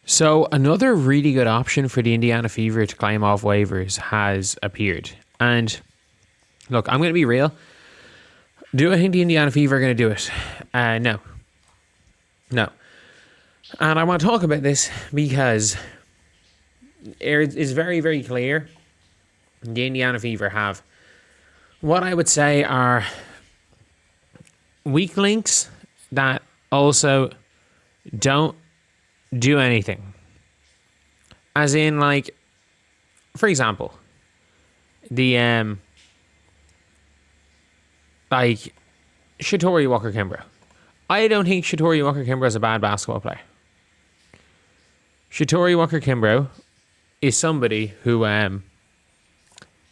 So another really good option for the Indiana Fever to claim off waivers has appeared. And look, I'm going to be real. Do I think the Indiana Fever are going to do it? No. No. And I want to talk about this because it's very, very clear the Indiana Fever have what I would say are weak links that also don't do anything. As in, like, for example, the like Shatori Walker-Kimbrough. I don't think Shatori Walker-Kimbrough is a bad basketball player. Shatori Walker-Kimbrough is somebody who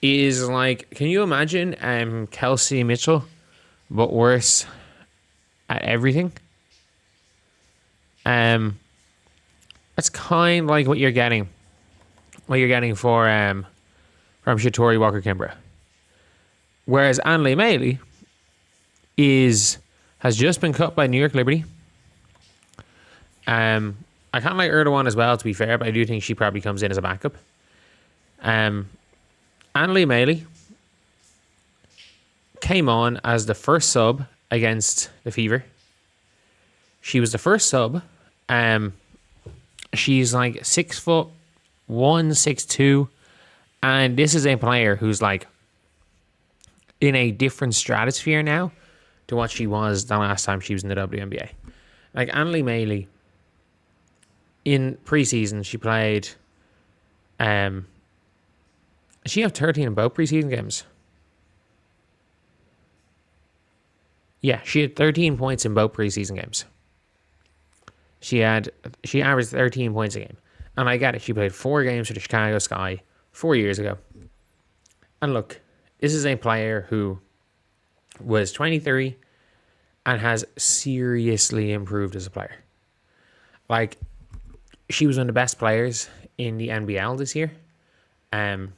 is like, can you imagine Kelsey Mitchell, but worse at everything? That's kind of like what you're getting for from Shatori Walker-Kimbrough. Whereas Annalie Mey has just been cut by New York Liberty. I kind of like Erdogan as well, to be fair, but I do think she probably comes in as a backup. Annalie Mey came on as the first sub against the Fever. She was the first sub. She's like 6'1", 6'2", and this is a player who's like in a different stratosphere now to what she was the last time she was in the WNBA. Like Annalie Mey, in preseason, she played. She had 13 in both preseason games. Yeah, she had 13 points in both preseason games. She averaged 13 points a game. And I get it. She played 4 games for the Chicago Sky 4 years ago. And look, this is a player who was 23 and has seriously improved as a player. Like, she was one of the best players in the NBL this year. And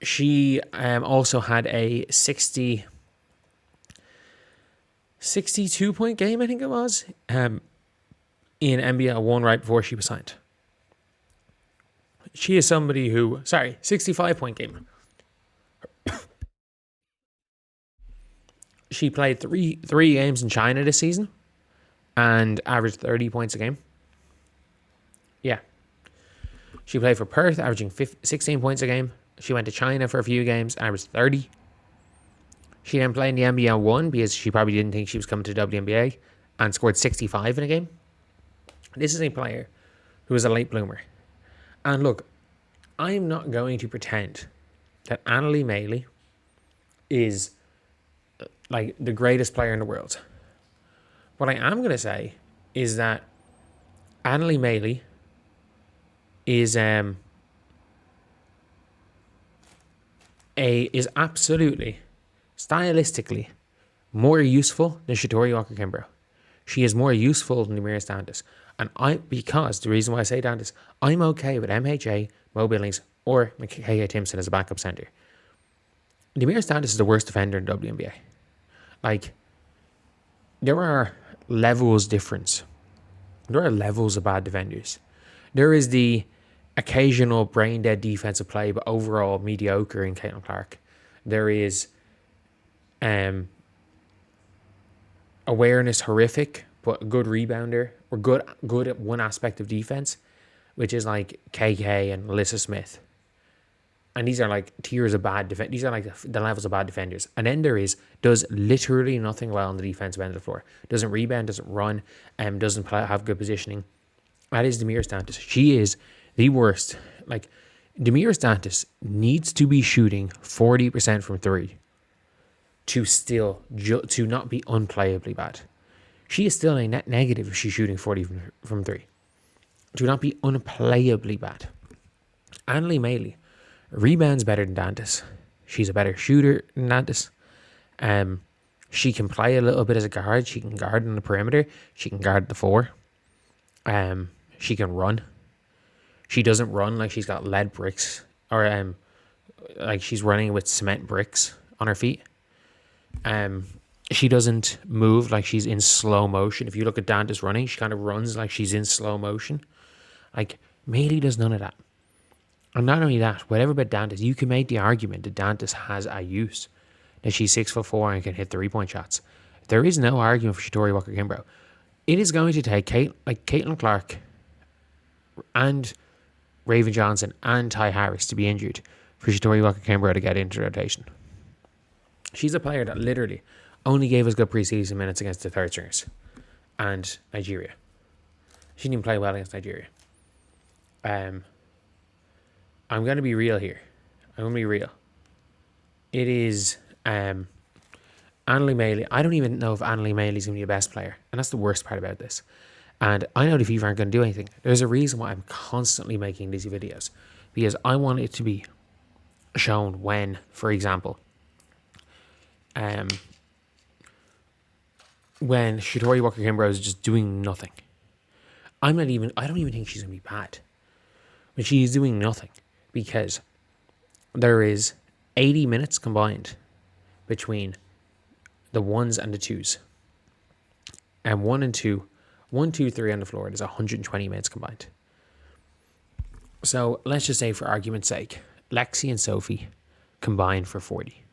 she also had a 62-point game, I think it was, in NBL 1 right before she was signed. She is somebody who, 65-point game. She played three games in China this season and averaged 30 points a game. Yeah. She played for Perth, averaging 16 points a game. She went to China for a few games, averaged 30. She then played in the NBL 1 because she probably didn't think she was coming to the WNBA and scored 65 in a game. This is a player who is a late bloomer. And look, I'm not going to pretend that Annalie Mey is like the greatest player in the world. What I am going to say is that Annalie Mey is absolutely stylistically more useful than Shatori Walker-Kimbrough. She is more useful than Demira Stantis. And because the reason why I say that is I'm okay with MHA, Mo Billings, or Mikaya Timpson as a backup center. Demira Stantis is the worst defender in WNBA. Like, there are levels difference. There are levels of bad defenders. There is the occasional brain-dead defensive play, but overall mediocre in Caitlin Clark. There is awareness horrific, but a good rebounder, or good at one aspect of defense, which is like KK and Alyssa Smith. And these are like tiers of bad defense. These are like the levels of bad defenders. And then there is, does literally nothing well on the defensive end of the floor. Doesn't rebound, doesn't run, doesn't have good positioning. That is Demira Stantis. She is the worst. Like, Demira Stantis needs to be shooting 40% from 3 to still to not be unplayably bad. She is still a net negative if she's shooting 40 from 3. To not be unplayably bad. Annalie Mey rebounds better than Dantas. She's a better shooter than Dantas. She can play a little bit as a guard. She can guard on the perimeter. She can guard the 4. She can run. She doesn't run like she's got lead bricks or like she's running with cement bricks on her feet. She doesn't move like she's in slow motion. If you look at Dantas running, she kind of runs like she's in slow motion. Like, Meili does none of that. And not only that, whatever about Dantas, you can make the argument that Dantas has a use, that she's 6'4" and can hit 3-point shots. There is no argument for Shatori Walker-Kimbrough. It is going to take Caitlin Clark and Raven Johnson and Ty Harris to be injured for Shatori Walker-Kimbrough to get into rotation. She's a player that literally only gave us good preseason minutes against the third stringers and Nigeria. She didn't even play well against Nigeria. I'm going to be real here. I'm going to be real. It is Annalie Mey. I don't even know if Annalie Mey is going to be the best player. And that's the worst part about this. And I know the FIFA aren't going to do anything. There's a reason why I'm constantly making these videos. Because I want it to be shown when, for example, when Shatori Walker-Kimbrough is just doing nothing. I don't even think she's going to be bad. But she's doing nothing. Because there is 80 minutes combined between the ones and the twos. And 1 and 2, 1, 2, 3 on the floor, there's 120 minutes combined. So let's just say, for argument's sake, Lexi and Sophie combine for 40.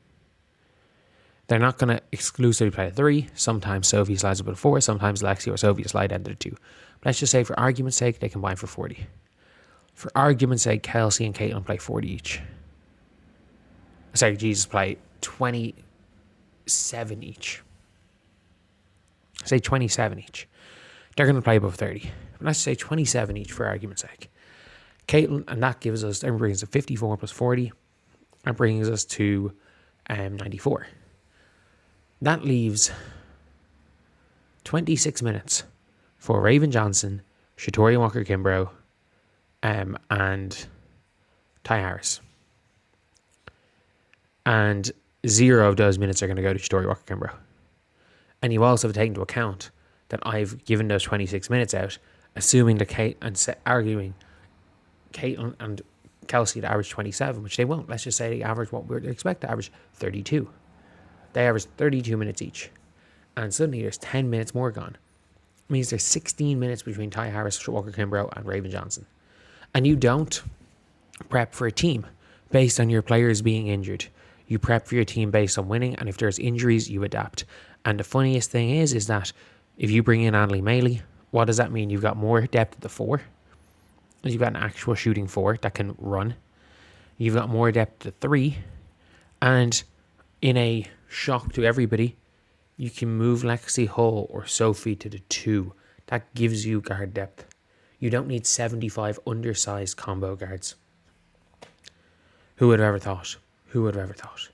They're not going to exclusively play a 3. Sometimes Sophie slides up at a 4. Sometimes Lexi or Sophie slide down to the 2. But let's just say, for argument's sake, they combine for 40. For argument's sake, Kelsey and Caitlin play 40 each. Sorry, Jesus, play 27 each. Say 27 each. They're going to play above 30. But let's say 27 each for argument's sake. Caitlin, and that brings us to 54 plus 40. That brings us to 94. That leaves 26 minutes for Raven Johnson, Shatori Walker-Kimbrough, and Ty Harris. And 0 of those minutes are going to go to Shatori Walker-Kimbrough. And you also have to take into account that I've given those 26 minutes out, assuming that arguing Caitlin and Kelsey to average 27, which they won't. Let's just say they average what we expect to average, 32. They average 32 minutes each. And suddenly there's 10 minutes more gone. It means there's 16 minutes between Ty Harris, Walker-Kimbrough, and Raven Johnson. And you don't prep for a team based on your players being injured. You prep for your team based on winning, and if there's injuries, you adapt. And the funniest thing is that if you bring in Annalie Mey, what does that mean? You've got more depth at the 4. You've got an actual shooting 4 that can run. You've got more depth at the 3. And in a shock to everybody, you can move Lexi Hull or Sophie to the 2. That gives you guard depth. You don't need 75 undersized combo guards. Who would have ever thought? Who would have ever thought?